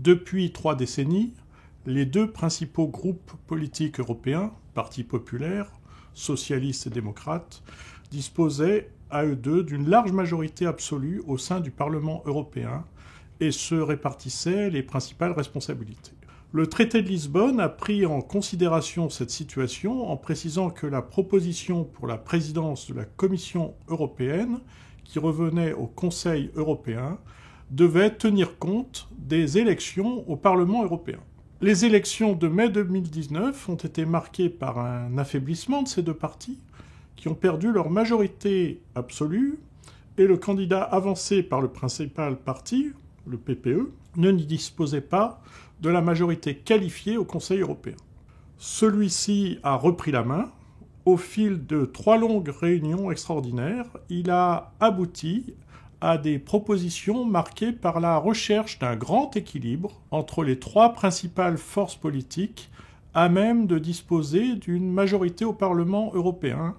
Depuis 3 décennies, les deux principaux groupes politiques européens, Parti populaire, socialistes et démocrates, disposaient à eux deux d'une large majorité absolue au sein du Parlement européen et se répartissaient les principales responsabilités. Le traité de Lisbonne a pris en considération cette situation en précisant que la proposition pour la présidence de la Commission européenne, qui revenait au Conseil européen, devait tenir compte des élections au Parlement européen. Les élections de mai 2019 ont été marquées par un affaiblissement de ces deux partis, qui ont perdu leur majorité absolue, et le candidat avancé par le principal parti, le PPE, ne disposait pas de la majorité qualifiée au Conseil européen. Celui-ci a repris la main. Au fil de 3 longues réunions extraordinaires, il a abouti à des propositions marquées par la recherche d'un grand équilibre entre les 3 principales forces politiques à même de disposer d'une majorité au Parlement européen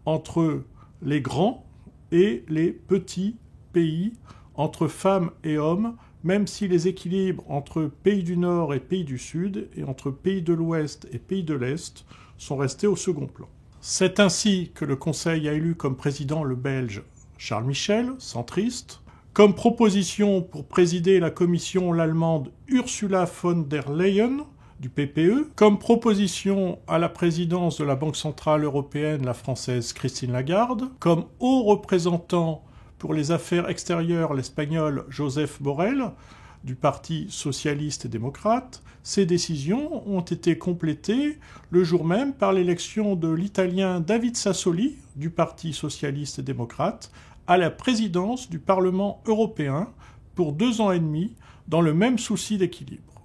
entre les grands et les petits pays, entre femmes et hommes, même si les équilibres entre pays du Nord et pays du Sud, et entre pays de l'Ouest et pays de l'Est, sont restés au second plan. C'est ainsi que le Conseil a élu comme président le Belge Charles Michel, centriste. Comme proposition pour présider la Commission l'Allemande Ursula von der Leyen, du PPE. Comme proposition à la présidence de la Banque centrale européenne, la Française Christine Lagarde. Comme haut représentant pour les affaires extérieures, l'Espagnol Josep Borrell, du Parti socialiste et démocrate. Ces décisions ont été complétées le jour même par l'élection de l'Italien David Sassoli, du Parti socialiste et démocrate, à la présidence du Parlement européen pour 2 ans et demi, dans le même souci d'équilibre.